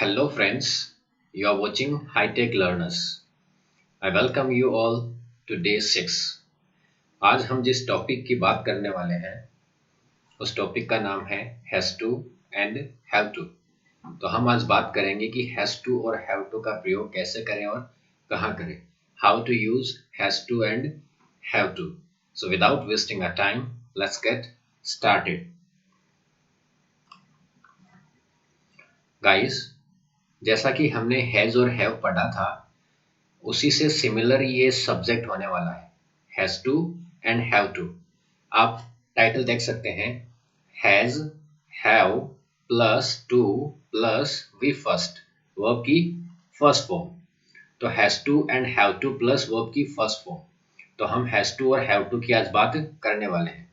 Hello friends, you are watching High Tech Learners. I welcome you all to day 6. आज हम जिस topic की बात करने वाले हैं उस टॉपिक का नाम है has to and have to. तो हम आज बात करेंगे कि हैज टू और हैव टू का प्रयोग कैसे करें और कहाँ करें, how to use has to and have to. So without wasting our time, let's get started. Guys, जैसा कि हमने हैज और हैव पढ़ा था, उसी से सिमिलर ये सब्जेक्ट होने वाला है, has to and have to. आप टाइटल देख सकते हैं, has, have plus to plus V first, verb की फर्स्ट फॉर्म। तो has to and have to plus verb की फर्स्ट फॉर्म। तो हम हैज टू और हैव टू की आज बात करने वाले हैं।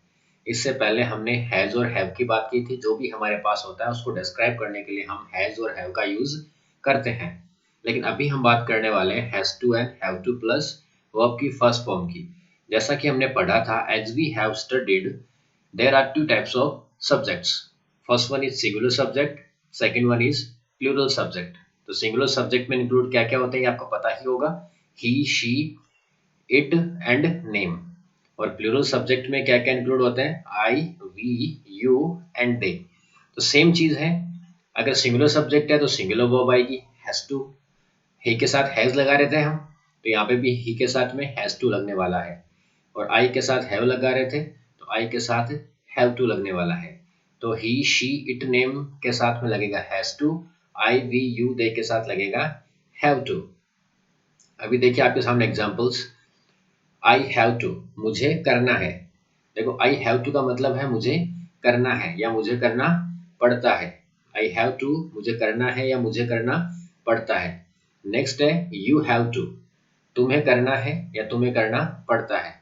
इससे पहले हमने हैज और हैव की बात की थी। जो भी हमारे पास होता है उसको डिस्क्राइब करने के लिए हम हैज और हैव का यूज करते हैं, लेकिन अभी हम बात करने वाले हैं has to and have to plus verb की फर्स्ट फॉर्म की। जैसा कि हमने पढ़ा था, as we have studied, there are two types of subjects. First one is singular subject, second one is plural subject. तो सिंगुलर सब्जेक्ट में include क्या क्या होते हैं ये आपको पता ही होगा, he, she, it and name. और प्लूरल सब्जेक्ट में क्या क्या इंक्लूड होते हैं, I, we, you and they. तो सेम चीज है, अगर सिंगुलर सब्जेक्ट है तो सिंगुलर वर्ब आएगी हैज टू। ही के साथ हैज लगा रहे थे हम, तो यहाँ पे भी ही के साथ में हैज टू लगने वाला है। और आई के साथ हैव लगा रहे थे, तो आई के साथ हैव टू लगने वाला है। तो ही, शी, इट, नेम के साथ में लगेगा has to, I, we, you, they के साथ लगेगा हैव टू। अभी देखिए आपके सामने एग्जांपल्स। आई हैव टू, मुझे करना है। देखो, आई हैव टू का मतलब है मुझे करना है या मुझे करना पड़ता है। आई हैव टू मुझे करना है या मुझे करना पड़ता है। नेक्स्ट है यू हैव टू, तुम्हें करना है या तुम्हें करना पड़ता है।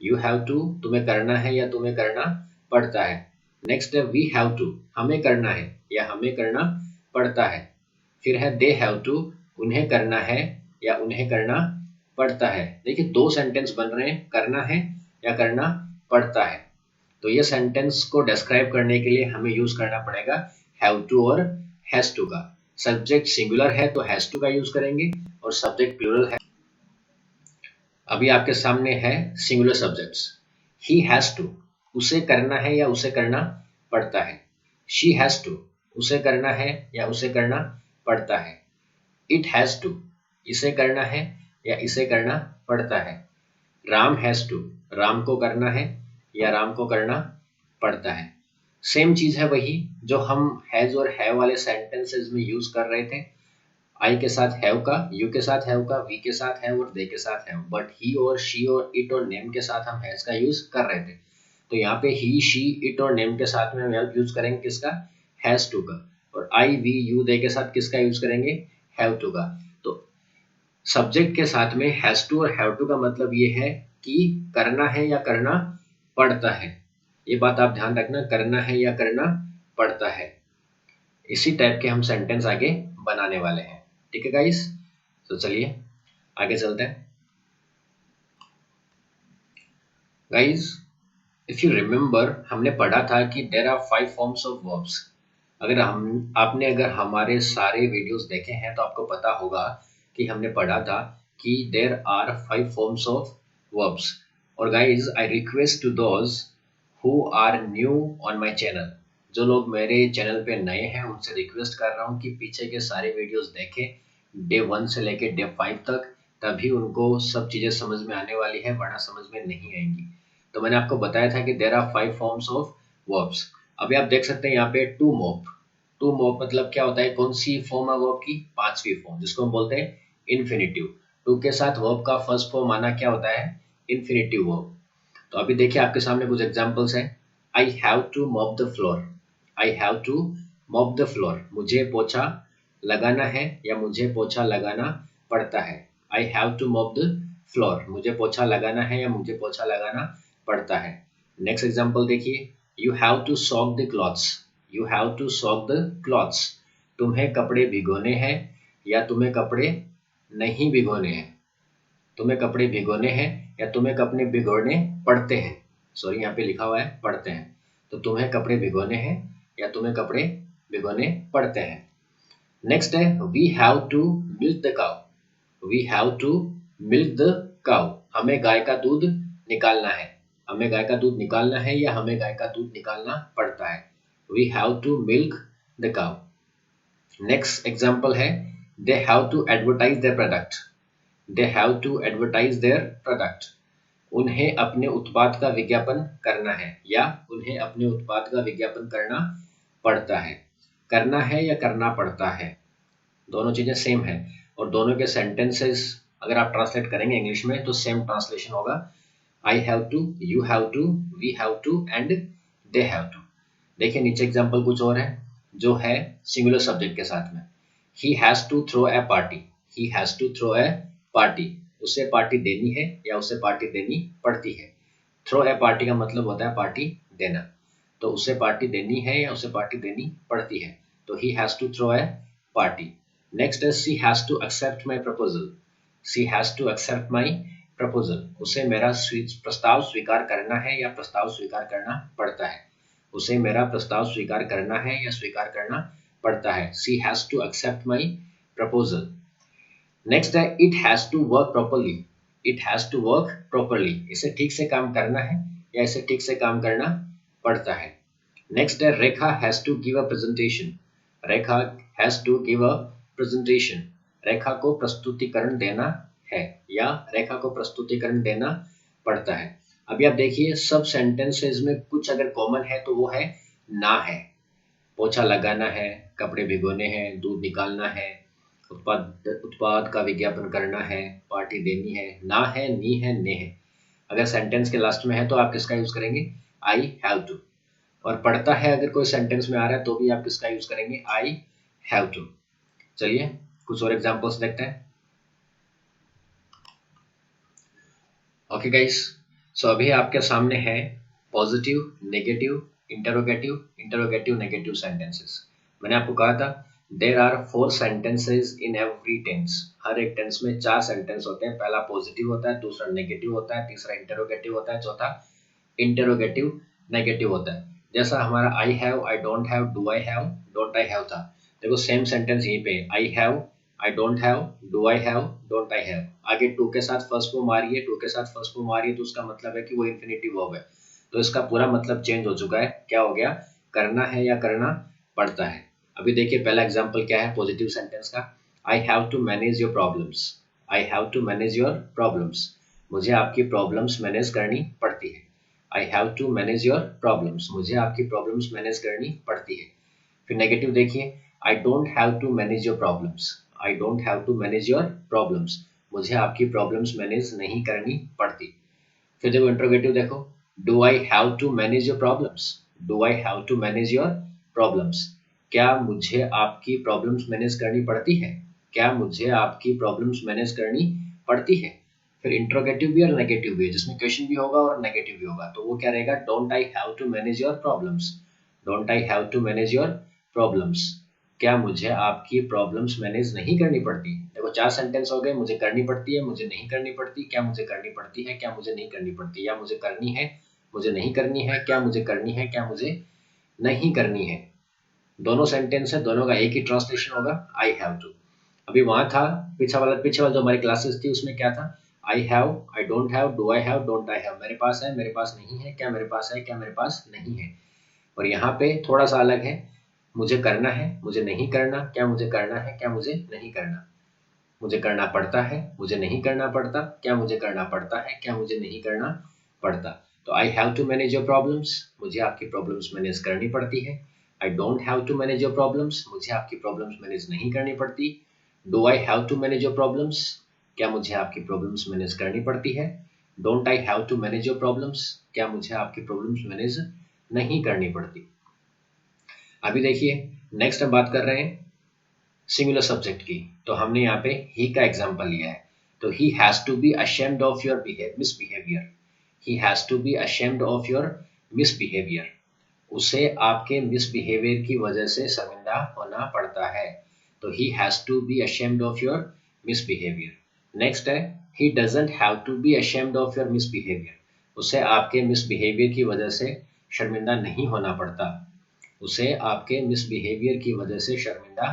यू हैव टू, तुम्हें करना है या तुम्हें करना पड़ता है। नेक्स्ट है वी हैव टू, हमें करना है या हमें करना पड़ता है। फिर है दे हैव टू, उन्हें करना है या उन्हें करना पड़ता है। देखिए, दो सेंटेंस बन रहे हैं, करना है या करना पड़ता है। तो ये सेंटेंस को डिस्क्राइब करने के लिए हमें यूज करना पड़ेगा हैव टू और हैज टू का। सब्जेक्ट सिंगुलर है तो हैज टू का यूज करेंगे, और सब्जेक्ट प्लूरल है। अभी आपके सामने है singular subjects. He has to, उसे करना है या उसे करना पड़ता है। शी हैज टू, उसे करना है या उसे करना पड़ता है। इट हैज टू, इसे करना है या इसे करना पड़ता है। राम हैज टू, राम को करना है या राम को करना पड़ता है। सेम चीज है वही जो हम हैज और हैव वाले सेंटेंसेस में यूज कर रहे थे। आई के साथ हैव का, यू के साथ हैव का, वी के साथ हैव और दे के साथ हैव। बट ही और शी और इट और नेम के साथ हम हैज का यूज कर रहे थे। तो यहाँ पे ही, शी, इट और नेम के साथ में हम यूज करेंगे किसका, हैज टू का। और आई, वी, यू, दे के साथ किसका यूज करेंगे, हैव टू का। तो सब्जेक्ट के साथ में हैज टू और हैव टू का मतलब ये है कि करना है या करना पड़ता है। ये बात आप ध्यान रखना, करना है या करना पड़ता है। इसी टाइप के हम सेंटेंस आगे बनाने वाले हैं। ठीक है गाइस, तो चलिए आगे चलते हैं। गाइस, इफ यू रिमेम्बर, हमने पढ़ा था कि there are 5 forms of verbs. अगर हमारे सारे वीडियोस देखे हैं तो आपको पता होगा कि हमने पढ़ा था कि there are 5 forms of verbs. और guys, I request to those who are new on my channel, जो लोग मेरे चैनल पे नए हैं उनसे रिक्वेस्ट कर रहा हूँ कि पीछे के सारे वीडियोस देखें, डे 1 से लेके डे 5 तक। तभी उनको सब चीज़ें समझ में आने वाली है, वरना समझ में नहीं आएंगी। तो मैंने आपको बताया था कि there are 5 forms of verbs. अभी आप देख सकते हैं यहाँ पे टू मोप। टू मोप मतलब क्या होता है, कौन सी फॉर्म है वर्ब की, पांचवी फॉर्म, जिसको हम बोलते हैं इन्फिनिटिव। टू के साथ वर्ब का फर्स्ट फॉर्म आना क्या होता है, इन्फिनिटिव वर्ब। तो अभी देखिए आपके सामने कुछ एग्जांपल्स हैं। I have to mop the floor, I have to mop the floor, मुझे पोछा लगाना है या मुझे पोछा लगाना पड़ता है। I have to mop the floor, मुझे पोछा लगाना है या मुझे पोछा लगाना पड़ता है। नेक्स्ट एग्जांपल देखिए, you have to soak the clothes, you have to soak the clothes, तुम्हें कपड़े भिगोने हैं या तुम्हें कपड़े नहीं भिगोने हैं। तुम्हें कपड़े भिगोने हैं या तुम्हें कपड़े भिगोने पड़ते हैं। सॉरी, यहाँ पे लिखा हुआ है पड़ते हैं। तो तुम्हें कपड़े भिगोने हैं या तुम्हें कपड़े भिगोने पड़ते हैं। नेक्स्ट है we have to milk the cow. We have to milk the cow, हमें गाय का दूध निकालना है। हमें गाय का दूध निकालना है या हमें गाय का दूध निकालना पड़ता है। We have to milk the cow. Next example है they have to advertise their product. They have to advertise their product, उन्हें अपने उत्पाद का विज्ञापन करना है या उन्हें अपने उत्पाद का विज्ञापन करना पड़ता है। करना है या करना पड़ता है, दोनों चीजें सेम है और दोनों के सेंटेंसेस अगर आप ट्रांसलेट करेंगे इंग्लिश में तो सेम ट्रांसलेशन होगा। I have to, you have to, we have to and they have to. देखिए नीचे एग्जांपल कुछ और है जो है सिंगुलर सब्जेक्ट के साथ में। He has to throw a party. He has to throw a party, उसे पार्टी देनी है या उसे पार्टी देनी पड़ती है। थ्रो ए पार्टी का मतलब होता है पार्टी देना, तो उसे पार्टी देनी है या उसे पार्टी देनी पड़ती है, तो he has to throw a party. Next is she has to accept my proposal. She has to accept my proposal, उसे मेरा प्रस्ताव स्वीकार करना है या प्रस्ताव स्वीकार करना पड़ता है। उसे मेरा प्रस्ताव स्वीकार करना है या स्वीकार करना पड़ता है। She has to accept my proposal. Next है it has to work properly. It has to work properly, इसे ठीक से काम करना है या इसे ठीक से काम करना पड़ता है। नेक्स्ट है Rekha has to give a presentation. Rekha has to give a presentation, Rekha को प्रस्तुतिकरण देना है या रेखा को प्रस्तुतिकरण देना पड़ता है। अभी आप देखिए सब सेंटेंसेस में कुछ अगर कॉमन है तो वो है ना है। पोछा लगाना है, कपड़े भिगोने हैं, दूध निकालना है, उत्पाद का विज्ञापन करना है, पार्टी देनी है। ना है, नी है, ने है। अगर सेंटेंस के लास्ट में है तो आप किसका यूज करेंगे? I have to. और पढ़ता है अगर कोई सेंटेंस में आ रहा है तो भी आप किसका यूज करेंगे? I have to. चलिए कुछ और एग्जांपल्स देखते हैं। ओके गाइस, सो अभी आपके सामने है positive, negative, interrogative negative sentences. मैंने आपको कहा था there are 4 sentences in every tense. हर एक टेंस में 4 सेंटेंस होते हैं। पहला पॉजिटिव होता है, दूसरा नेगेटिव होता है, तीसरा इंटरोगेटिव होता है, चौथा इंटरोगेटिव नेगेटिव होता है। जैसा हमारा आई have, I don't have, do I have, don't I have था। देखो सेम सेंटेंस यहीं पे आई have, I don't have, do I have, don't I have. आगे टू के साथ फर्स्ट फॉर्म आ रही है, टू के साथ फर्स्ट फॉर्म आ रही है तो उसका मतलब है कि वो इन्फिनिटिव वर्ब है। तो इसका पूरा मतलब चेंज हो चुका है। क्या हो गया? करना है या करना पड़ता है। अभी देखिए पहला एग्जांपल क्या है पॉजिटिव सेंटेंस का। I have to manage your problems. I have to manage your problems, मुझे आपकी प्रॉब्लम्स मैनेज करनी पड़ती है। I have to manage your problems, मुझे आपकी प्रॉब्लम्स मैनेज करनी पड़ती है। फिर नेगेटिव देखिए, I don't have to manage your problems. I don't have to manage your problems, मुझे आपकी प्रॉब्लम्स मैनेज नहीं करनी पड़ती। फिर देखो इंट्रोगेटिव देखो, do I have to manage your problems. Do I have to manage your problems, क्या मुझे आपकी प्रॉब्लम्स मैनेज करनी पड़ती है? क्या मुझे आपकी प्रॉब्लम्स मैनेज करनी पड़ती है? फिर इंट्रोगेटिव भी और नेगेटिव भी है, जिसमें क्वेश्चन भी होगा और नेगेटिव भी होगा, तो वो क्या रहेगा? Don't I have to manage your problems. Don't I have to manage your problems, क्या मुझे आपकी प्रॉब्लम्स मैनेज नहीं करनी पड़ती? देखो 4 सेंटेंस हो गए। मुझे करनी पड़ती है, मुझे नहीं करनी पड़ती, क्या मुझे करनी पड़ती है, क्या मुझे नहीं करनी पड़ती, या मुझे करनी है, मुझे नहीं करनी है, क्या मुझे करनी है, क्या मुझे नहीं करनी है। दोनों सेंटेंस है, दोनों का एक ही ट्रांसलेशन होगा, आई हैव टू। अभी वहां था पीछे वाला जो हमारी क्लासेस थी उसमें क्या था? आई have, I don't have, do I have, don't I have. मेरे पास है, मेरे पास नहीं है, क्या मेरे पास है, क्या मेरे पास नहीं है। और यहाँ पे थोड़ा सा अलग है, मुझे करना है, मुझे नहीं करना, क्या मुझे करना है, क्या मुझे नहीं करना। मुझे करना पड़ता है, मुझे नहीं करना पड़ता, क्या मुझे करना पड़ता है, क्या मुझे नहीं करना पड़ता। तो I have to manage your problems, मुझे आपकी प्रॉब्लम्स मैनेज करनी पड़ती है। I don't have to manage your problems, मुझे आपकी प्रॉब्लम्स मैनेज नहीं करनी पड़ती। Do I have to manage your problems, क्या मुझे आपकी प्रॉब्लम्स मैनेज करनी पड़ती है। Don't I have to manage your problems, क्या मुझे आपकी प्रॉब्लम्स मैनेज नहीं करनी पड़ती। अभी देखिए नेक्स्ट हम बात कर रहे हैं सिंगुलर सब्जेक्ट की। तो हमने यहाँ पे ही का एग्जांपल लिया है। तो he has to be ashamed of your misbehaviour. He has to be ashamed of your misbehaviour, उसे आपके मिसबिहेवियर की वजह से शर्मिंदा होना पड़ता है। तो he has to be ashamed of your misbehaviour. Next है he doesn't have to be ashamed of your misbehaviour, उसे आपके मिसबिहेवियर की वजह से शर्मिंदा नहीं होना पड़ता। उसे आपके मिसबिहेवियर की वजह से शर्मिंदा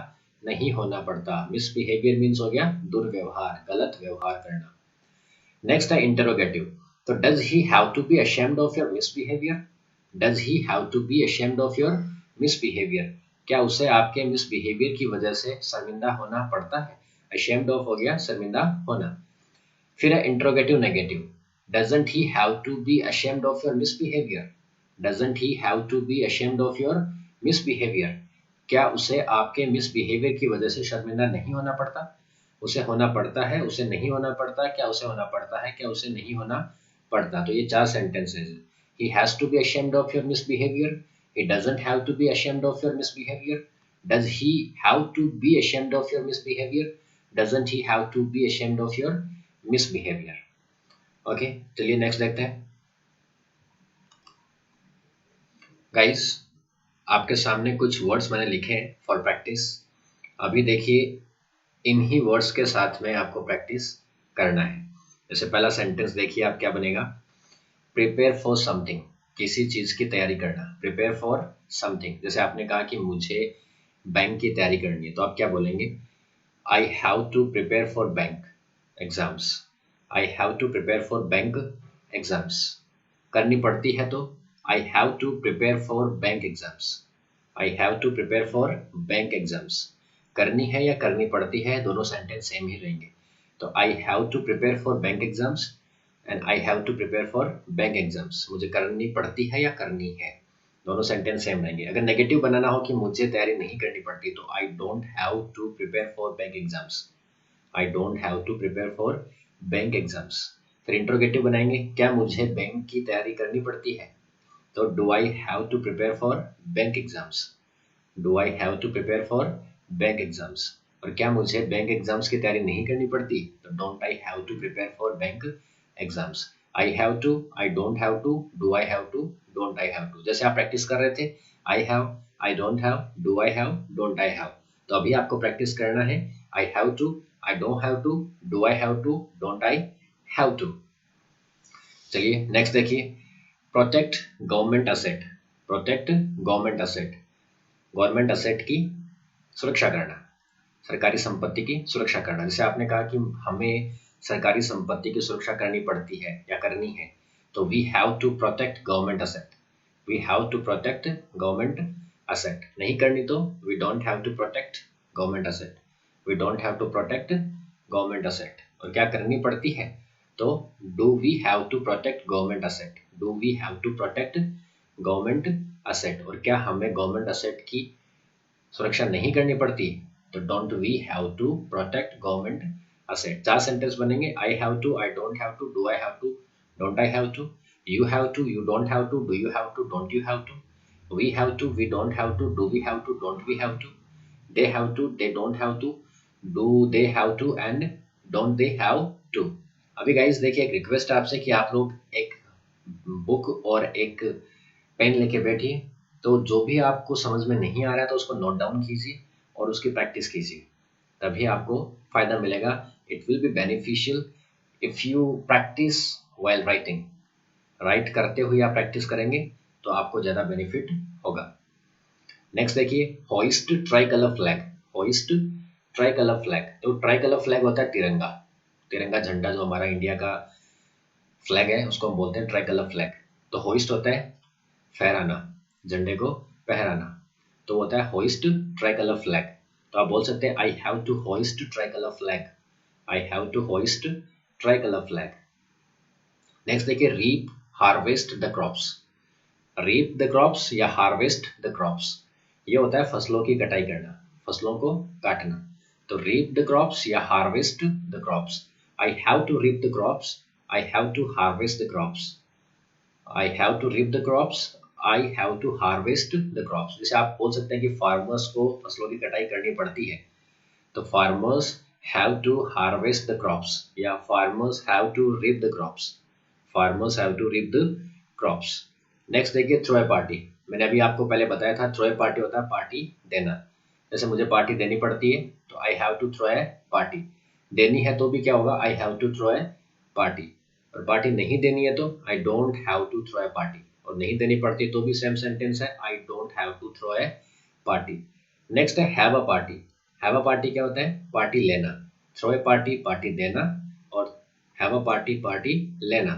नहीं होना पड़ता। मिसबिहेवियर मीन्स हो गया दुर्व्यवहार, गलत व्यवहार करना। नेक्स्ट है इंटरोगेटिव। तो does he have to be ashamed of your misbehaviour? Does he have to be ashamed of your misbehaviour? क्या उसे आपके मिसबिहेवियर की वजह से शर्मिंदा होना पड़ता है? अशेम्ड ऑफ हो गया शर्मिंदा होना। फिर है interrogative negative. Doesn't he have to be ashamed of your misbehaviour? Doesn't he have to be ashamed of your misbehaviour? क्या उसे आपके मिसबिहेवियर की वजह से शर्मिंदा नहीं होना पड़ता? उसे होना पड़ता है, उसे नहीं होना पड़ता, क्या उसे होना पड़ता है, क्या उसे नहीं होना पड़ता। तो ये 4 सेंटेंसेस है। He has to be ashamed of your misbehaviour, he doesn't have to be ashamed of your misbehaviour, does he have to be ashamed of your misbehaviour, doesn't he have to be ashamed of your misbehaviour. Okay, चलिए next देखते हैं। Guys, आपके सामने कुछ words मैंने लिखे हैं for practice. अभी देखिए, इन्हीं वर्ड्स के साथ में आपको प्रैक्टिस करना है। जैसे पहला सेंटेंस देखिए, आप क्या बनेगा। प्रिपेयर फॉर समथिंग, किसी चीज की तैयारी करना। प्रिपेयर फॉर समथिंग, जैसे आपने कहा कि मुझे बैंक की तैयारी करनी है, तो आप क्या बोलेंगे? I have to prepare for bank exams. I have to prepare for bank exams. करनी पड़ती है तो I have to prepare for bank exams. I have to prepare for bank exams. करनी है या करनी पड़ती है, दोनों सेंटेंस सेम ही रहेंगे। तो I have to prepare for bank exams and I have to prepare for bank exams. मुझे करनी पड़ती है या करनी है, दोनों सेंटेंस सेम रहेंगे। अगर नेगेटिव बनाना हो कि मुझे तैयारी नहीं करनी पड़ती, तो I don't have to prepare for bank exams. I don't have to prepare for bank exams. फिर इंट्रोगेटिव बनाएंगे, क्या मुझे बैंक की तैयारी करनी पड़ती है? तो do I have to prepare for bank exams. Do I have to prepare for bank exams. और क्या मुझे बैंक एग्जाम्स की तैयारी नहीं करनी पड़ती? तो don't I have to prepare for bank exams. I have to, I don't have to, do I have to, don't I have to. जैसे आप प्रैक्टिस कर रहे थे, I have, I don't have, do I have, don't I have. तो अभी आपको practice करना है I have to, I don't have to, do I have to, don't I have to. चलिए नेक्स्ट देखिए। Protect government asset. Protect government asset, government asset की सुरक्षा करना, सरकारी संपत्ति की सुरक्षा करना। जैसे आपने कहा कि हमें सरकारी संपत्ति की सुरक्षा करनी पड़ती है या करनी है, तो we have to protect government asset. We have to protect government asset. नहीं करनी तो we don't have to protect government asset. We don't have to protect government asset. और क्या करनी पड़ती है? तो do we have to protect government asset. Do we have to protect government asset. और क्या हमें गवर्नमेंट असेट की सुरक्षा नहीं करनी पड़ती? तो don't we have to protect government asset. 4 sentence बनेंगे। I have to, I don't have to, do I have to, don't I have to, you have to, you don't have to, do you have to, don't you have to, we have to, we don't have to, do we have to, don't we have to, they have to, they don't have to, do they have to and don't they have to. अभी guys देखिए, एक request आपसे कि आप लोग एक book और एक पेन लेके बैठिए। तो जो भी आपको समझ में नहीं आ रहा है तो उसको नोट डाउन कीजिए और उसकी प्रैक्टिस कीजिए, तभी आपको फायदा मिलेगा। It will be beneficial if you practice while writing. Right करते हुए आप प्रैक्टिस करेंगे तो आपको ज़्यादा बेनिफिट होगा। नेक्स्ट देखिए, hoist tricolour flag. Hoist tricolour flag. तो ट्राई कलर फ्लैग होता है तिरंगा। तिरंगा झंडा जो हमारा इंडिया का फ्लैग है, उसको हम बोलते हैं ट्राई कलर फ्लैग। तो होइस्ट होता है फहराना, झंडे को फहराना। तो होता है होइस्ट ट्राई कलर फ्लैग। तो आप बोल सकते हैं I have to hoist tricolour flag. I have to hoist tricolour flag. Next देखिए, reap harvest the crops. Reap the crops या हार्वेस्ट द क्रॉप्स, ये होता है फसलों की कटाई करना, फसलों को काटना। तो रीप द क्रॉप्स या harvest the crops. I have to reap the crops, I have to harvest the crops. I have to reap the crops, I have to harvest the crops. जैसे आप बोल सकते हैं कि फार्मर्स को फसलों की कटाई करनी पड़ती है, तो farmers have to harvest the crops या farmers have to reap the crops. Farmers have to reap the crops. Next देखिए, थ्रो ए पार्टी। मैंने अभी आपको पहले बताया था, थ्रो ए पार्टी होता है पार्टी देना। जैसे मुझे पार्टी देनी पड़ती है तो I have to throw a party. देनी है तो भी क्या होगा? I have to throw a party. और पार्टी नहीं देनी है तो I don't have to throw a party. और नहीं देनी पड़ती तो भी सेम सेंटेंस है, I don't have to throw a party. Next है have a party. Have a party क्या होता है? पार्टी लेना। थ्रो ए पार्टी, पार्टी देना, और हैव अ पार्टी, पार्टी लेना।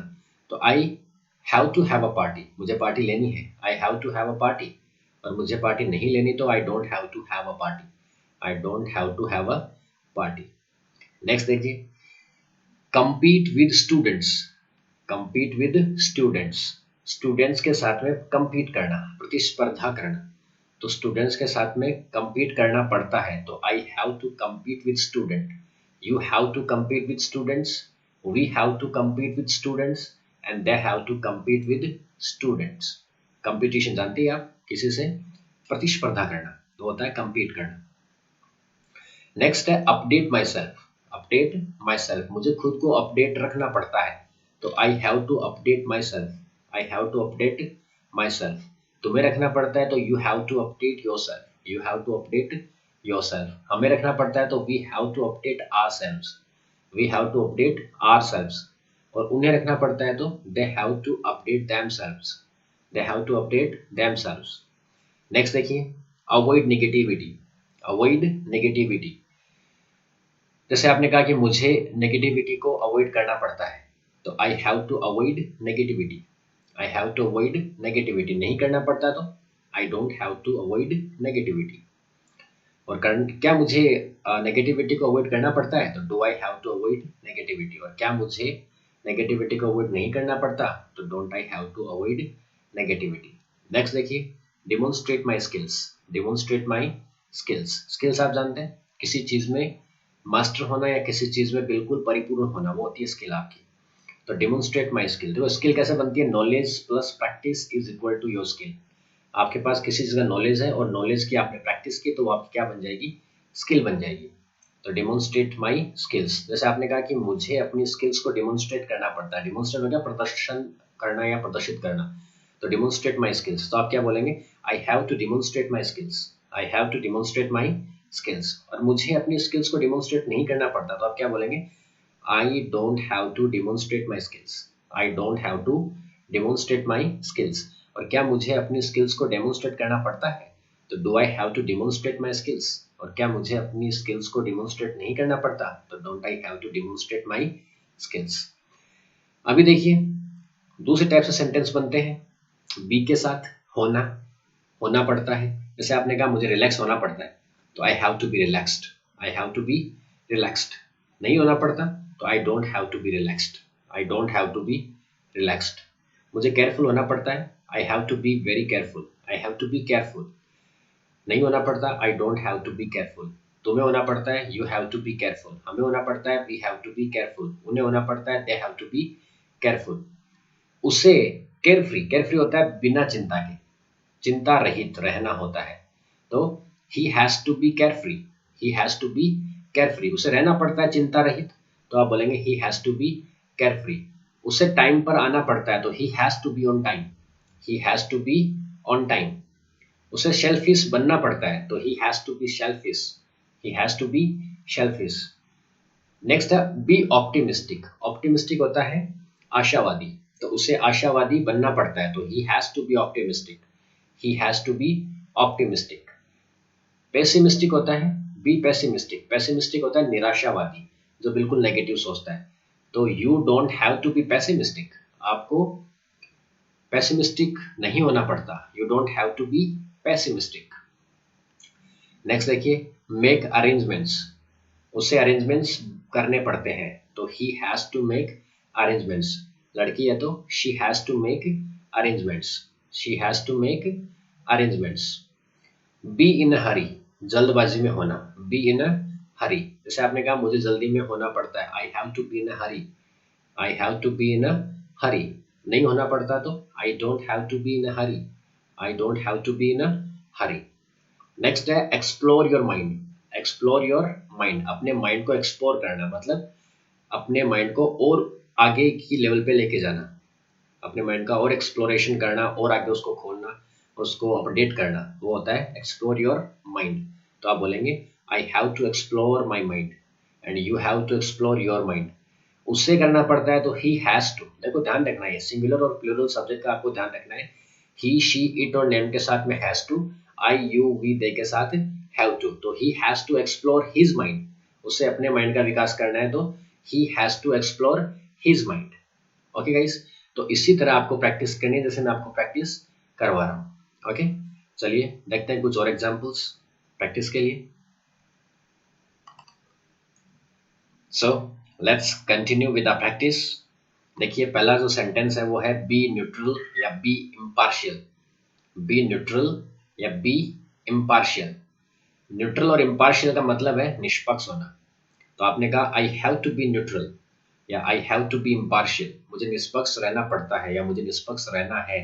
तो I have to have a party, मुझे पार्टी लेनी है, I have to have a party. और मुझे पार्टी नहीं लेनी तो I don't have to have a party, I don't have to have a party. Next देखिए, compete with students, compete with students, students के साथ में compete करना, प्रतिस्पर्धा करना। तो स्टूडेंट्स के साथ में compete करना पड़ता है, तो I have to compete with student, you have to compete with students, we have to compete with students, and they have to compete with students। Competition जानते हैं आप, किसी से प्रतिस्पर्धा करना, तो होता है compete करना। नेक्स्ट है update myself, update myself, मुझे खुद को अपडेट रखना पड़ता है, तो I have to update myself, I have to update myself. तुम्हें रखना पड़ता है तो you have to update yourself, you have to update yourself. हमें रखना पड़ता है तो we have to update ourselves, we have to update ourselves. और उन्हें रखना पड़ता है तो दे have to update themselves, they have to update themselves. Next देखिए, अवॉइड नेगेटिविटी, अवॉइड नेगेटिविटी। जैसे आपने कहा कि मुझे नेगेटिविटी को अवॉइड करना पड़ता है, तो I have to avoid negativity, I have to avoid negativity. नहीं करना पड़ता तो I don't have to avoid negativity. और क्या मुझे नेगेटिविटी को अवॉइड करना पड़ता है, तो do I have to avoid negativity. और क्या मुझे नेगेटिविटी को अवॉइड नहीं करना पड़ता, तो don't I have to avoid negativity. Next देखिए, demonstrate my skills, demonstrate my skills. Skills आप जानते हैं, किसी चीज में मास्टर होना या किसी चीज में बिल्कुल परिपूर्ण होना, वो होती है स्किल आपकी। तो डिमोन्स्ट्रेट माई स्किल, देखो स्किल कैसे बनती है, knowledge plus practice is equal to your skill. आपके पास किसी चीज का नॉलेज है और नॉलेज की आपने प्रैक्टिस की, तो वो आपकी क्या बन जाएगी, स्किल बन जाएगी। तो डिमोन्स्ट्रेट माई स्किल्स, जैसे आपने कहा कि मुझे अपनी स्किल्स को डिमोन्स्ट्रेट करना पड़ता है, डिमोन्स्ट्रेट हो गया प्रदर्शन करना या प्रदर्शित करना, तो डिमोन्स्ट्रेट माई स्किल्स। तो आप क्या बोलेंगे, I have to demonstrate my skills, I have to demonstrate my skills. और मुझे अपनी स्किल्स को डिमोन्स्ट्रेट नहीं करना पड़ता, तो आप क्या बोलेंगे, I don't have to demonstrate my skills, I don't have to demonstrate my skills. और क्या मुझे अपनी स्किल्स को डेमोन्स्ट्रेट करना पड़ता है, तो do I have to demonstrate my skills. और क्या मुझे अपनी स्किल्स को डिमोन्स्ट्रेट नहीं करना पड़ता, तो don't I have to demonstrate my skills. अभी देखिए, दूसरे टाइप से सेंटेंस बनते हैं बी के साथ, होना, होना पड़ता है। जैसे आपने कहा मुझे रिलैक्स होना पड़ता है, तो I have to be relaxed, I have to be relaxed. नहीं होना पड़ता तो I don't have to be relaxed, I don't have to be relaxed. मुझे केयरफुल होना पड़ता है, I have to be very careful, I have to be careful. नहीं होना पड़ता, I don't have to be careful. तुम्हें होना पड़ता है, you have to be careful. हमें होना पड़ता है, we have to be careful. उन्हें होना पड़ता है, they have to be careful. उसे केयरफ्री, केयरफ्री होता है बिना चिंता के, चिंता रहित रहना होता है, तो he has to be carefree, he has to be carefree. उसे रहना पड़ता है चिंता रहित, तो आप बोलेंगे he has to be carefree. उसे टाइम पर आना पड़ता है, तो he has to be on time, he has to be on time. उसे शेलफिश बनना पड़ता है, तो he has to be selfish, he has to be selfish. Next है बी ऑप्टिमिस्टिक, ऑप्टिमिस्टिक होता है आशावादी, तो उसे आशावादी बनना पड़ता है, तो he has to be optimistic, he has to be optimistic. Pessimistic होता है बी पेसिमिस्टिक, पेसिमिस्टिक होता है निराशावादी, जो बिल्कुल नेगेटिव सोचता है, तो you don't have to be pessimistic, आपको पेसिमिस्टिक नहीं होना पड़ता, you don't have to be pessimistic. Next देखिए, मेक अरेंजमेंट्स, उसे अरेंजमेंट्स करने पड़ते हैं, तो he has to make arrangements. लड़की है तो she has to make arrangements, she has to make arrangements. Be in a hurry, जल्दबाजी में होना, बी इन अ हरी। जैसे आपने कहा मुझे जल्दी में होना पड़ता है, I have to be in a hurry, I have to be in a hurry. नहीं होना पड़ता तो I don't have to be in a hurry, I don't have to be in a hurry. Next है explore your mind, explore your mind, अपने mind को explore करना, मतलब अपने माइंड को और आगे की लेवल पे लेके जाना, अपने माइंड का और एक्सप्लोरेशन करना और आगे उसको खोलना, उसको अपडेट करना, वो होता है एक्सप्लोर योर माइंड। तो आप बोलेंगे I have to explore my mind and you have to explore your mind. उससे करना पड़ता है तो ही हैज टू, देखो ध्यान रखना है सिंगुलर और प्लूरल सब्जेक्ट का आपको ध्यान रखना है। ही शी इट और नेम के साथ में has to, I you we they के साथ हैव टू, तो he has to explore his mind, उसे अपने माइंड का विकास करना है, तो he has to explore his mind. Okay guys, तो इसी तरह आपको प्रैक्टिस करनी है जैसे मैं आपको प्रैक्टिस करवा रहा हूँ। ओके, चलिए देखते हैं कुछ और एग्जांपल्स प्रैक्टिस के लिए। So let's continue with the practice. देखिए पहला जो सेंटेंस है वो है बी न्यूट्रल या बी इम्पार्शियल। बी न्यूट्रल या बी इम्पार्शियल। न्यूट्रल और इम्पार्शियल का मतलब है निष्पक्ष होना। तो आपने कहा I have to be neutral या I have to be impartial, मुझे निष्पक्ष रहना पड़ता है या मुझे निष्पक्ष रहना है।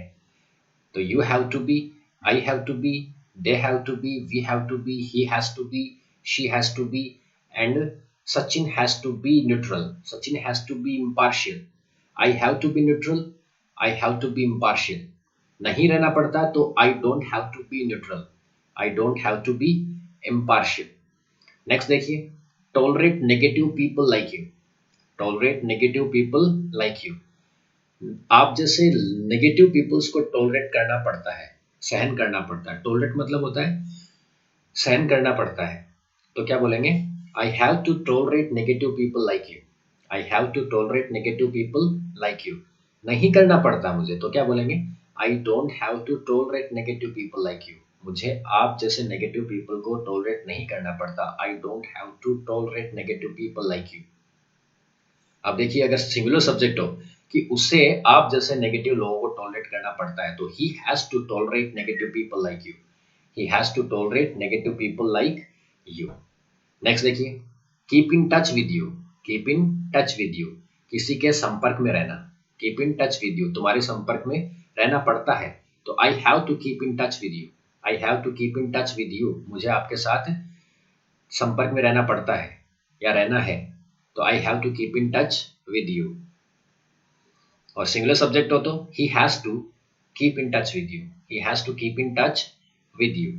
तो you have to be, I have to be, they have to be, we have to be, he has to be, she has to be, and Sachin has to be neutral, Sachin has to be impartial. I have to be neutral, I have to be impartial. नहीं रहना पड़ता तो I don't have to be neutral, I don't have to be impartial. Next देखिए, tolerate negative people like you. Tolerate negative people like you, आप जैसे negative peoples को tolerate करना पड़ता है, सहन करना पड़ता है। टॉलरेट मतलब होता है सहन करना पड़ता है। तो क्या बोलेंगे, I have to tolerate negative people like you, I have to tolerate negative people like you. नहीं करना पड़ता मुझे, तो क्या बोलेंगे, I don't have to tolerate negative people like you, मुझे आप जैसे नेगेटिव पीपल को टॉलरेट नहीं करना पड़ता। I don't have to tolerate negative people like you. अब देखिए अगर सिंगुलर सब्जेक्ट हो कि उसे आप जैसे नेगेटिव लोगों को टॉलरेट करना पड़ता है, तो he has to tolerate negative people like you, he has to tolerate negative people like you. Next देखिए, keep in touch with you. Keep in touch with you, किसी के संपर्क में रहना। Keep in touch with you, तुम्हारे संपर्क में रहना पड़ता है। तो I have to keep in touch with you, I have to keep in touch with you, मुझे आपके साथ संपर्क में रहना पड़ता है या रहना है। तो I have to keep in touch with you. और सिंगुलर सब्जेक्ट हो तो he has to keep in touch with you, he has to keep in touch with you.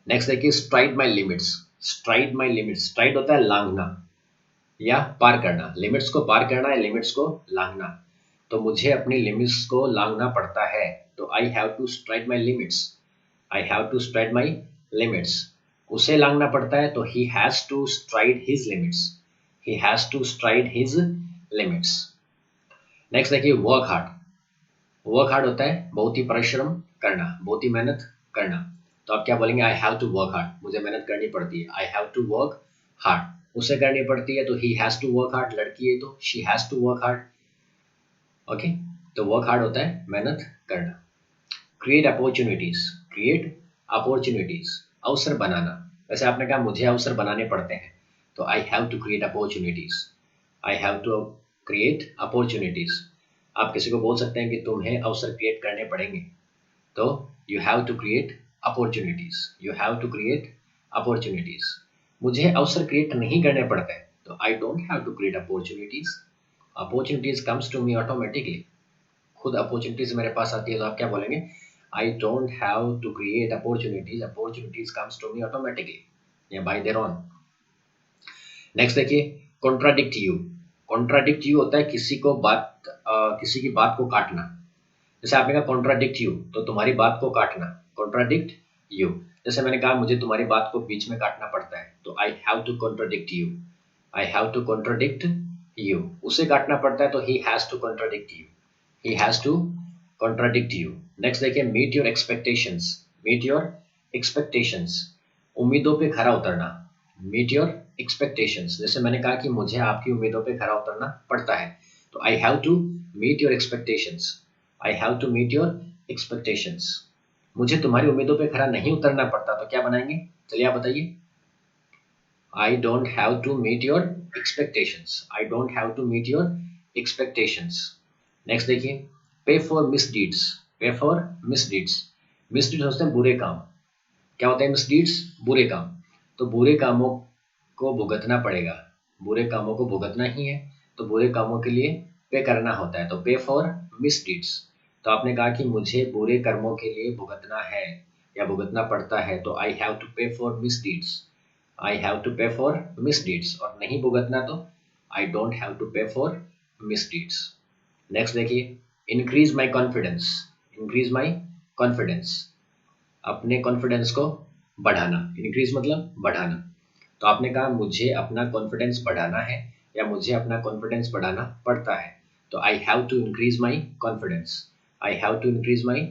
Next देखिए, stride my limits. Stride my limits, stride होता है लांघना या पार करना, limits को पार करना है, लिमिट्स को लांघना। तो मुझे अपनी लिमिट्स को लांघना पड़ता है, तो I have to stride my limits, I have to stride my limits. उसे लांघना पड़ता है तो he has to stride his limits, he has to stride his limits. Next देखिए, वर्क हार्ड। वर्क हार्ड होता है बहुत ही परिश्रम करना, बहुत ही मेहनत करना। तो आप क्या बोलेंगे, I have to work hard, मुझे मेहनत करनी पड़ती है, I have to work hard. उसे करनी पड़ती है तो he has to work hard, लड़की है तो she has to work hard. Okay, तो वर्क हार्ड होता है मेहनत करना। Create opportunities. क्रिएट अपॉर्चुनिटीज, अवसर बनाना। वैसे आपने कहा मुझे अवसर बनाने पड़ते हैं, तो I have to create opportunities, I have to create opportunities. आप किसी को बोल सकते हैं कि तुम्हें अवसर क्रिएट करने पड़ेंगे, तो you have to create opportunities, you have to create opportunities. मुझे अवसर क्रिएट नहीं करने पड़ते, तो I don't have to create opportunities, opportunities comes to me automatically. खुद अपॉर्चुनिटीज मेरे पास आती है, तो आप क्या बोलेंगे, I don't have to create opportunities, opportunities comes to me automatically या बाय देयर ओन। नेक्स्ट देखिए, कॉन्ट्राडिक्ट यू। कॉन्ट्राडिक्ट यू होता है किसी की बात को काटना। जैसे आपने कहा कॉन्ट्राडिक्ट यू, तो तुम्हारी बात को काटना, कॉन्ट्राडिक्ट यू। जैसे मैंने कहा मुझे तुम्हारी बात को बीच में काटना पड़ता है, तो I have to contradict you, I have to contradict you. उसे काटना पड़ता है तो he has to contradict you, he has to contradict you. Next देखिए, meet your expectations. Meet your expectations, उम्मीदों पे खरा उतरना। मीट योर एक्सपेक्टेशंस, जैसे मैंने कहा कि मुझे आपकी उम्मीदों पे खरा उतरना पड़ता है, तो I have to meet your expectations, I have to meet your expectations. मुझे तुम्हारी उम्मीदों पे खरा नहीं उतरना पड़ता, तो क्या बनाएंगे, चलिए आप बताइए। I don't have to meet your expectations, I don't have to meet your expectations. Next देखिए, pay for misdeeds. Pay for misdeeds, misdeeds होते हैं बुरे काम। क्या होता है मिसडीड्स, बुरे काम। तो बुरे कामों को भुगतना पड़ेगा, बुरे कामों को भुगतना ही है, तो बुरे कामों के लिए पे करना होता है, तो पे फॉर मिसडीड्स। तो आपने कहा कि मुझे बुरे कर्मों के लिए भुगतना है या भुगतना पड़ता है, तो I have to pay for misdeeds, I have to pay for misdeeds. और नहीं भुगतना तो I don't have to pay for misdeeds. Next देखिए, increase my confidence. Increase my confidence, अपने कॉन्फिडेंस को बढ़ाना, इंक्रीज मतलब बढ़ाना। तो आपने कहा मुझे अपना कॉन्फिडेंस बढ़ाना है या मुझे अपना कॉन्फिडेंस बढ़ाना पड़ता है, तो I have to increase my confidence, I have to increase my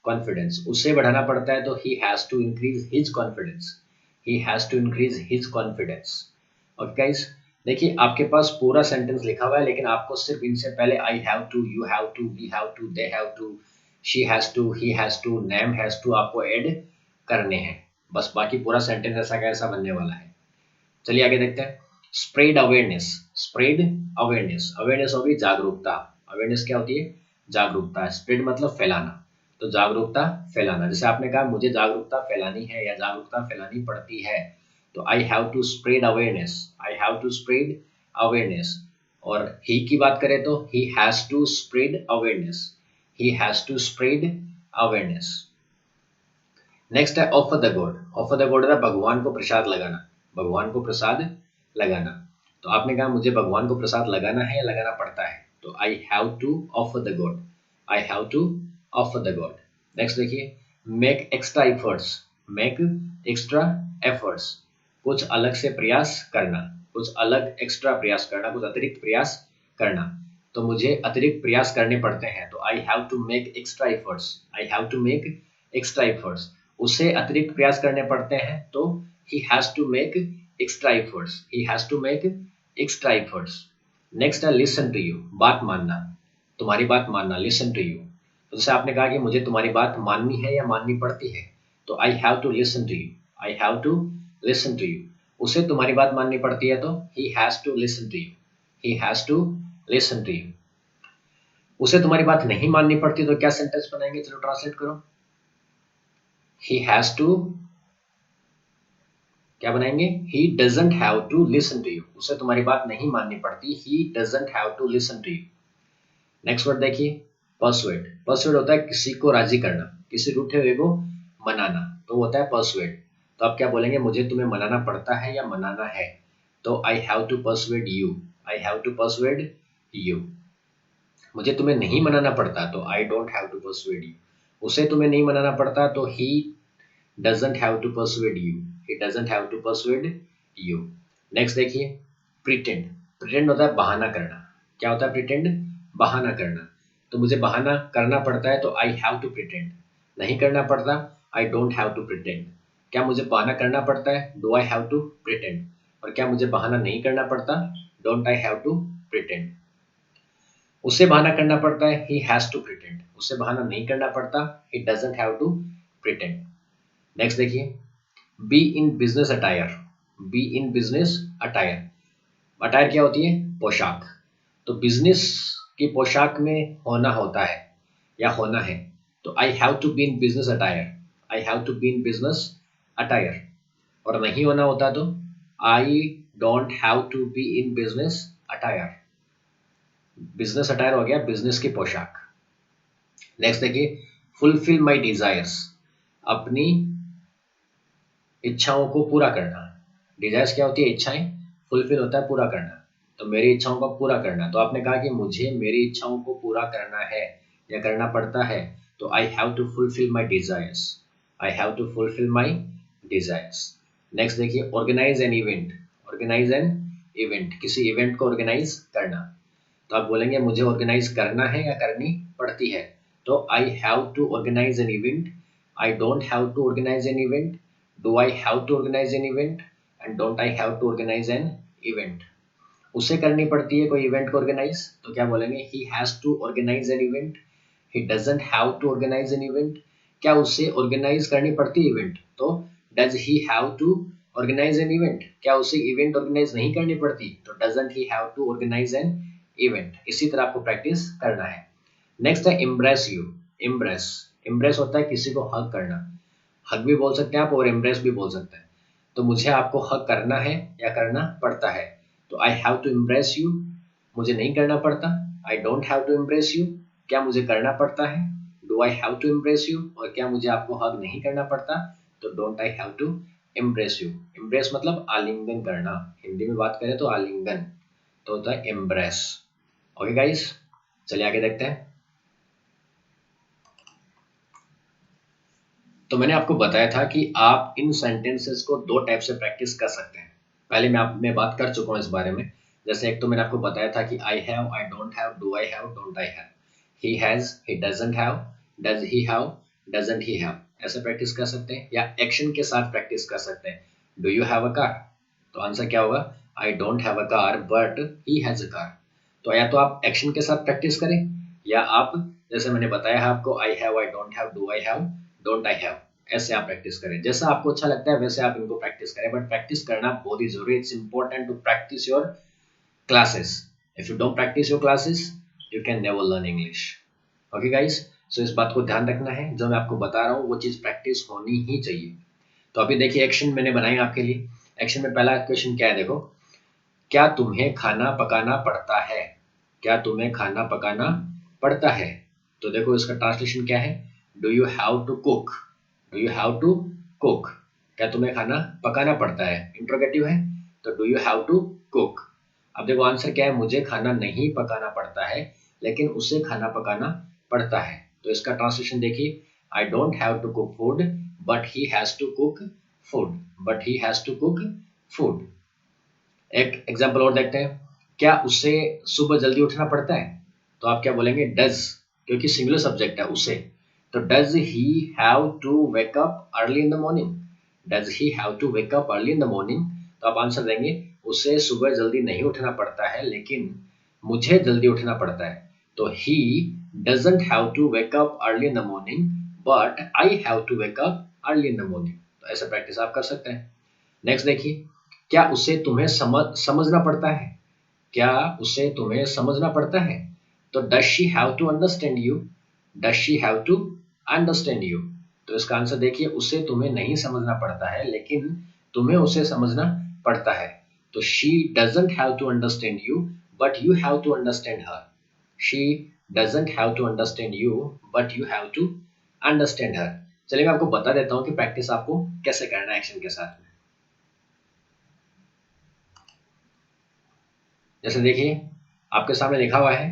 confidence. उससे बढ़ाना पड़ता है तो he has to increase his confidence, he has to increase his confidence. Okay guys, देखिए आपके पास पूरा सेंटेंस लिखा हुआ है, लेकिन आपको सिर्फ इनसे पहले I have to, you have to, we have to, they have to, she has to, he has to, name has to आपको ऐड करने हैं बस। बाकी पूरा सेंटेंस ऐसा कैसा बनने वाला है। चलिए आगे देखते हैं। Spread awareness, spread awareness, awareness होगी जागरूकता। अवेयरनेस क्या होती है? जागरूकता। स्प्रेड मतलब फैलाना, तो जागरूकता फैलाना। जैसे आपने कहा मुझे जागरूकता फैलानी है या जागरूकता फैलानी पड़ती है, तो I have to spread awareness, I have to spread awareness. और ही की बात करें तो he has to spread awareness, he has to spread awareness. Next है offer the god. Offer the god है भगवान को प्रसाद लगाना, भगवान को प्रसाद लगाना। तो आपने कहा मुझे भगवान को प्रसाद लगाना है या लगाना पड़ता है, तो I have to offer the god, I have to offer the god. Next देखिए, make extra efforts, make extra efforts, कुछ अलग से प्रयास करना, कुछ अलग एक्स्ट्रा प्रयास करना, कुछ अतिरिक्त प्रयास करना। तो मुझे अतिरिक्त प्रयास करने पड़ते हैं, तो I have to make extra efforts, I have to make extra efforts. उसे अतिरिक्त प्रयास करने पड़ते हैं, तो he has to make extra efforts, he has to make extra efforts. Next है लिसन टू यू, बात मानना, तुम्हारी बात मानना, लिसन टू यू। तो जैसे आपने कहा कि मुझे तुम्हारी बात माननी है या माननी पड़ती है, तो I have to listen to you, I have to listen to you. उसे तुम्हारी बात माननी पड़ती है, तो he has to listen to you, he has to listen to you. उसे तुम्हारी बात नहीं माननी पड़ती तो क्या सेंटेंस बनाएंगे, चलो ट्रांसलेट करो। ही हैज टू, क्या बनाएंगे, he doesn't have to listen to you. उसे तुम्हारी बात नहीं माननी पड़ती, he doesn't have to listen to you. Next word देखिए, परसुएड। परसुएड होता है किसी को राजी करना, किसी रूठे हुए को मनाना, तो होता है परसुएड। तो आप क्या बोलेंगे, मुझे तुम्हें मनाना पड़ता है या मनाना है, तो I have to persuade you, I have to persuade you. मुझे तुम्हें नहीं मनाना पड़ता, तो I don't have to persuade you. उसे तुम्हें नहीं मनाना पड़ता, तो he doesn't have to persuade you, he doesn't have to persuade you। Next देखिए, प्रिटेंड। प्रिटेंड होता है बहाना करना। क्या होता है प्रिटेंड? बहाना करना। तो मुझे बहाना करना पड़ता है, तो आई हैव टू प्रिटेंड। नहीं करना पड़ता, I don't have to pretend. क्या मुझे बहाना करना पड़ता है, do I have to pretend. और क्या मुझे बहाना नहीं करना पड़ता, don't I have to pretend. उसे बहाना करना पड़ता है, ही हैज टू प्रिटेंड। उसे बहाना नहीं करना पड़ता, he doesn't have to pretend. Next देखिए, be in business attire. Be in business attire. Attire क्या होती है? पोशाक। तो बिजनेस की पोशाक में होना होता है या होना है, तो I have to be in business attire, I have to be in business attire. और नहीं होना होता तो I don't have to be in business attire. Business attire हो गया बिजनेस की पोशाक। नेक्स्ट देखिए, फुलफिल माई डिजायर्स। अपनी इच्छाओं को पूरा करना। डिजायर्स क्या होती है? इच्छाएं। फुलफिल होता है पूरा करना, तो मेरी इच्छाओं को पूरा करना। तो आपने कहा कि मुझे मेरी इच्छाओं को पूरा करना है या करना पड़ता है, तो I have to fulfil my desires, I have to fulfil my desires. Next देखिए, organise an event. Organise an event, किसी इवेंट को ऑर्गेनाइज करना। तो आप बोलेंगे मुझे ऑर्गेनाइज करना है या करनी पड़ती है, तो I have to organise an event, I don't have to organise an event, do I have to organise an event, and don't I have to organise an event. उसे करनी पड़ती है कोई इवेंट को ऑर्गेनाइज, तो क्या बोलेंगे, he has to organise an event, he doesn't have to organise an event. क्या उसे ऑर्गेनाइज करनी पड़ती है इवेंट, तो does he have to organise an event. क्या उसे इवेंट ऑर्गेनाइज नहीं करनी पड़ती, तो doesn't he have to organise an event. इसी तरह आपको प्रैक्टिस करना है। नेक्स्ट है इम्प्रेस यू। इम्प्रेस, इम्प्रेस होता है किसी को हग करना। हग भी बोल सकते हैं आप और इम्प्रेस भी बोल सकते हैं। तो मुझे आपको हग करना है या करना पड़ता है, तो I have to impress you. मुझे नहीं करना पड़ता, I don't have to impress you. क्या मुझे करना पड़ता है, do I have to impress you. और क्या मुझे आपको हग नहीं करना पड़ता, तो don't I have to impress you. Impress मतलब आलिंगन करना, हिंदी में बात करें तो आलिंगन, तो होता है इम्प्रेस। ओके गाइस, चलिए आगे देखते हैं। तो मैंने आपको बताया था कि आप इन सेंटेंसेस को दो टाइप से प्रैक्टिस कर सकते हैं। पहले मैं बात कर चुका हूँ इस बारे में। जैसे एक तो मैंने आपको बताया था कि आई have, I don't have, do I have, don't I have, he has, he doesn't have, does he have, doesn't he have, ऐसे प्रैक्टिस कर सकते हैं। या एक्शन के साथ प्रैक्टिस कर सकते हैं। Do you have a car, तो आंसर क्या होगा, आई don't have a car but he has a car. तो या तो आप एक्शन के साथ प्रैक्टिस करें, या आप जैसे मैंने बताया है आपको, आई have, I don't have, do I have, don't I have, ऐसे आप प्रैक्टिस करें। जैसा आपको अच्छा लगता है वैसे आप इनको प्रैक्टिस करें, बट प्रैक्टिस करना बहुत ही जरूरी है। It's important to practise your classes. If you don't practise your classes you can never learn English. Okay guys, so इस बात को ध्यान रखना है, जो मैं आपको बता रहा हूँ वो चीज प्रैक्टिस होनी ही चाहिए। तो अभी देखिए एक्शन मैंने बनाई आपके लिए। एक्शन में पहला क्वेश्चन क्या है, देखो, क्या तुम्हें खाना पकाना पड़ता है? क्या तुम्हें खाना पकाना पड़ता है? तो देखो इसका ट्रांसलेशन क्या है, do you have to cook, do you have to cook, क्या तुम्हें खाना पकाना पड़ता है, इंट्रोगेटिव है, तो do you have to cook. अब देखो आंसर क्या है, मुझे खाना नहीं पकाना पड़ता है लेकिन उसे खाना पकाना पड़ता है। तो इसका ट्रांसलेशन देखिए, I don't have to cook food but he has to cook food, but he has to cook food. एक एग्जाम्पल और देखते हैं, क्या उसे सुबह जल्दी उठना पड़ता है? तो आप क्या बोलेंगे, डज, क्योंकि सिंगुलर सब्जेक्ट है उसे, तो does he have to wake up early in the morning, does he have to wake up early in the morning. तो आप आंसर देंगे, उसे सुबह जल्दी नहीं उठना पड़ता है लेकिन मुझे जल्दी उठना पड़ता है। तो he doesn't have to wake up early in the morning but I have to wake up early in the morning. तो ऐसा प्रैक्टिस आप कर सकते हैं। नेक्स्ट देखिए, क्या उसे तुम्हें समझना पड़ता है? क्या उसे तुम्हें समझना पड़ता है? तो does she have to understand you, does she have to understand you. तो इसका आंसर देखिए, उसे तुम्हें नहीं समझना पड़ता है लेकिन तुम्हें उसे समझना पड़ता है। तो she doesn't have to understand you but you have to understand her, she doesn't have to understand you but you have to understand her. चलिए मैं आपको बता देता हूँ कि प्रैक्टिस आपको कैसे करना है एक्शन के साथ में। जैसे देखिए आपके सामने लिखा हुआ है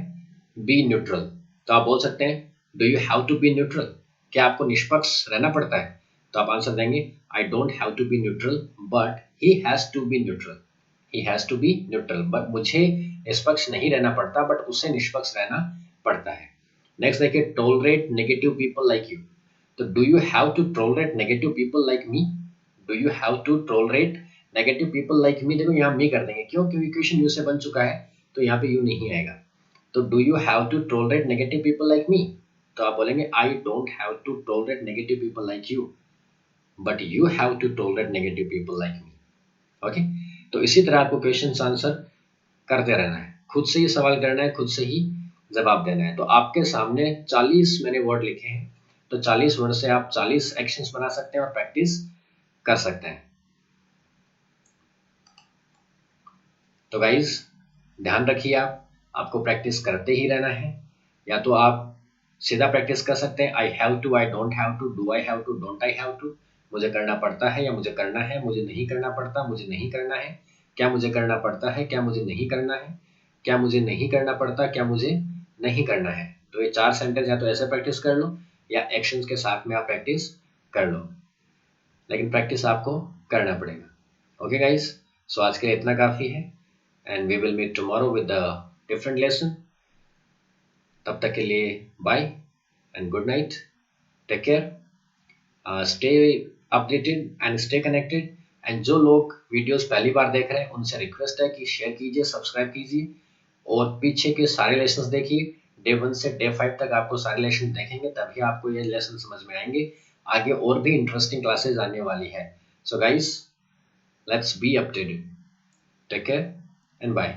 बी न्यूट्रल, तो आप बोल सकते हैं do you have to be neutral, क्या आपको निष्पक्ष रहना पड़ता है? तो आप आंसर देंगे, I don't have to be neutral but he has to be neutral, he has to be neutral, but मुझे निष्पक्ष नहीं रहना पड़ता बट उसे निष्पक्ष रहना पड़ता है। नेक्स्ट देखिए, tolerate negative people like you, तो do you have to tolerate negative people like me, do you have to tolerate negative people like me. देखो यहाँ मी कर देंगे, क्यों, क्योंकि इक्वेशन यू से बन चुका है तो यहाँ पे यू नहीं आएगा। तो do you have to tolerate negative people like me, तो आप बोलेंगे I don't have to tolerate negative people like you but you have to tolerate negative people like me. Okay, तो इसी तरह आपको क्वेश्चन आंसर करते रहना है, खुद से ही सवाल करना है, खुद से ही जवाब देना है। तो आपके सामने 40 मैंने वर्ड लिखे हैं, तो 40 वर्ड से आप 40 एक्शंस बना सकते हैं और प्रैक्टिस कर सकते हैं। तो गाइज ध्यान रखिए, आपको प्रैक्टिस करते ही रहना है। या तो आप सीधा प्रैक्टिस कर सकते हैं, I have to, I don't have to, do I have to, don't I have to, मुझे करना पड़ता है या मुझे करना है, मुझे नहीं करना पड़ता, मुझे नहीं करना है, क्या मुझे करना पड़ता है, क्या मुझे नहीं करना है, क्या मुझे नहीं करना पड़ता, क्या मुझे नहीं करना है। तो ये 4 सेंटेंस या तो ऐसे प्रैक्टिस कर लो या एक्शंस के साथ में आप प्रैक्टिस कर लो, लेकिन प्रैक्टिस आपको करना पड़ेगा। ओके गाइस, सो आज के लिए इतना काफ़ी है and we will meet tomorrow with a different lesson. तब तक के लिए bye and good night. Take care. Stay updated and stay connected. And जो लोग वीडियोस पहली बार देख रहे हैं उनसे रिक्वेस्ट है कि शेयर कीजिए, सब्सक्राइब कीजिए और पीछे के सारे लेसन्स देखिए। डे 1 से डे 5 तक आपको सारे लेसन देखेंगे, तभी आपको ये लेसन समझ में आएंगे। आगे और भी इंटरेस्टिंग क्लासेस आने वाली है। So guys, let's be updated. Take care and bye.